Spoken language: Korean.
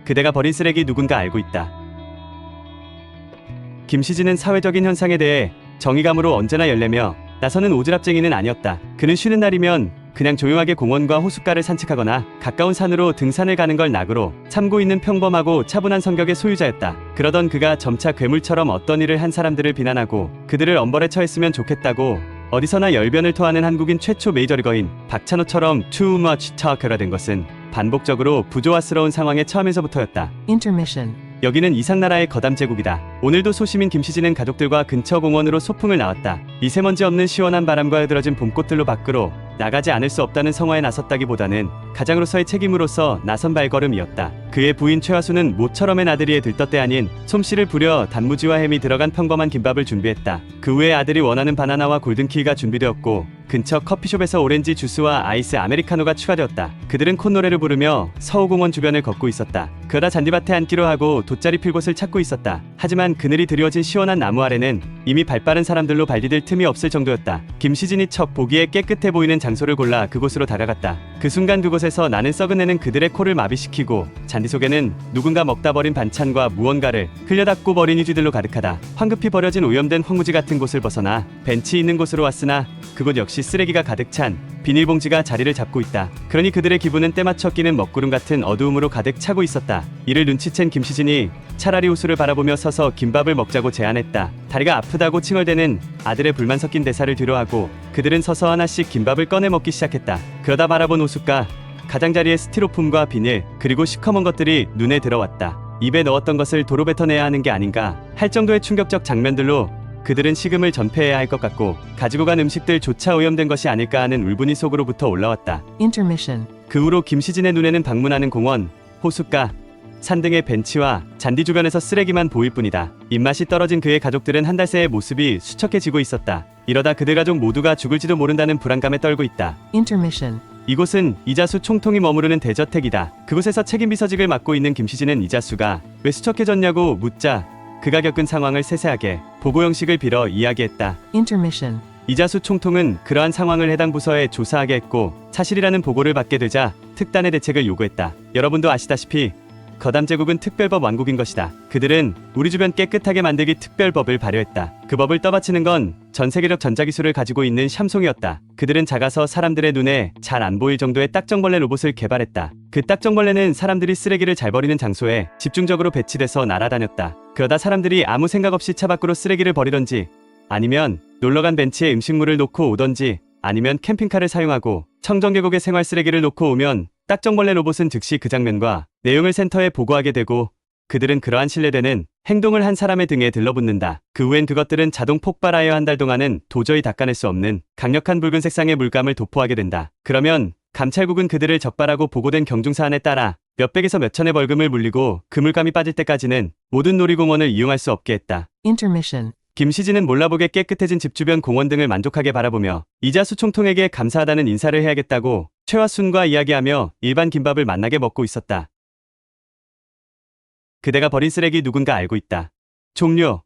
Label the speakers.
Speaker 1: 그대가 버린 쓰레기 누군가 알고 있다. 김시진은 사회적인 현상에 대해 정의감으로 언제나 열내며 나서는 오지랖쟁이는 아니었다. 그는 쉬는 날이면 그냥 조용하게 공원과 호숫가를 산책하거나 가까운 산으로 등산을 가는 걸 낙으로 참고 있는 평범하고 차분한 성격의 소유자였다. 그러던 그가 점차 괴물처럼 어떤 일을 한 사람들을 비난하고 그들을 엄벌에 처했으면 좋겠다고 어디서나 열변을 토하는 한국인 최초 메이저리거인 박찬호처럼 too much talker가 된 것은 반복적으로 부조화스러운 상황에 처하면서부터였다.
Speaker 2: Intermission.
Speaker 1: 여기는 이상나라의 거담 제국이다. 오늘도 소시민 김시진은 가족들과 근처 공원으로 소풍을 나왔다. 미세먼지 없는 시원한 바람과 흐드러진 봄꽃들로 밖으로 나가지 않을 수 없다는 성화에 나섰다기보다는 가장으로서의 책임으로서 나선 발걸음이었다. 그의 부인 최화수는 모처럼의 나들이에 들떴대 아닌 솜씨를 부려 단무지와 햄이 들어간 평범한 김밥을 준비했다. 그 후에 아들이 원하는 바나나와 골든키가 준비되었고 근처 커피숍에서 오렌지 주스와 아이스 아메리카노가 추가되었다. 그들은 콧노래를 부르며 서호공원 주변을 걷고 있었다. 그러다 잔디밭에 앉기로 하고 돗자리 필 곳을 찾고 있었다. 하지만 그늘이 드리워진 시원한 나무 아래는 이미 발빠른 사람들로 발디딜 틈이 없을 정도였다. 김시진이 척 보기에 깨끗해 보이는 장소를 골라 그곳으로 다가갔다. 그 순간 그곳에서 나는 썩은내는 그들의 코를 마비시키고 잔디 속에는 누군가 먹다 버린 반찬과 무언가를 흘려닦고 버린 휴지들로 가득하다. 황급히 버려진 오염된 황무지 같은 곳을 벗어나 벤치 있는 곳으로 왔으나 그곳 역시 쓰레기가 가득 찬 비닐봉지가 자리를 잡고 있다. 그러니 그들의 기분은 때맞춰 끼는 먹구름 같은 어두움으로 가득 차고 있었다. 이를 눈치챈 김시진이 차라리 호수를 바라보며 서서 김밥을 먹자고 제안했다. 다리가 아프다고 칭얼대는 아들의 불만 섞인 대사를 뒤로하고 그들은 서서 하나씩 김밥을 꺼내 먹기 시작했다. 그러다 바라본 호숫가, 가장자리의 스티로폼과 비닐, 그리고 시커먼 것들이 눈에 들어왔다. 입에 넣었던 것을 도로 뱉어내야 하는 게 아닌가 할 정도의 충격적 장면들로 그들은 식음을 전폐해야 할 것 같고 가지고 간 음식들조차 오염된 것이 아닐까 하는 울분이 속으로부터 올라왔다.
Speaker 2: Intermission.
Speaker 1: 그 후로 김시진의 눈에는 방문하는 공원, 호숫가, 산 등의 벤치와 잔디 주변에서 쓰레기만 보일 뿐이다. 입맛이 떨어진 그의 가족들은 한 달 새의 모습이 수척해지고 있었다. 이러다 그들 가족 모두가 죽을지도 모른다는 불안감에 떨고 있다.
Speaker 2: Intermission.
Speaker 1: 이곳은 이자수 총통이 머무르는 대저택이다. 그곳에서 책임 비서직을 맡고 있는 김시진은 이자수가 왜 수척해졌냐고 묻자 그가 겪은 상황을 세세하게 보고 형식을 빌어 이야기했다.
Speaker 2: Intermission.
Speaker 1: 이자수 총통은 그러한 상황을 해당 부서에 조사하게 했고 사실이라는 보고를 받게 되자 특단의 대책을 요구했다. 여러분도 아시다시피 거담 제국은 특별법 왕국인 것이다. 그들은 우리 주변 깨끗하게 만들기 특별법을 발효했다. 그 법을 떠받치는 건 전 세계적 전자기술을 가지고 있는 샴송이었다. 그들은 작아서 사람들의 눈에 잘 안 보일 정도의 딱정벌레 로봇을 개발했다. 그 딱정벌레는 사람들이 쓰레기를 잘 버리는 장소에 집중적으로 배치돼서 날아다녔다. 그러다 사람들이 아무 생각 없이 차 밖으로 쓰레기를 버리던지 아니면 놀러간 벤치에 음식물을 놓고 오던지 아니면 캠핑카를 사용하고 청정계곡에 생활 쓰레기를 놓고 오면 딱정벌레 로봇은 즉시 그 장면과 내용을 센터에 보고하게 되고 그들은 그러한 신뢰되는 행동을 한 사람의 등에 들러붙는다. 그 후엔 그것들은 자동 폭발하여 한 달 동안은 도저히 닦아낼 수 없는 강력한 붉은 색상의 물감을 도포하게 된다. 그러면 감찰국은 그들을 적발하고 보고된 경중사안에 따라 몇백에서 몇천의 벌금을 물리고 그 물감이 빠질 때까지는 모든 놀이공원을 이용할 수 없게 했다.
Speaker 2: Intermission.
Speaker 1: 김시진은 몰라보게 깨끗해진 집 주변 공원 등을 만족하게 바라보며 이자수 총통에게 감사하다는 인사를 해야겠다고 최화순과 이야기하며 일반 김밥을 맛나게 먹고 있었다. 그대가 버린 쓰레기 누군가 알고 있다. 종료.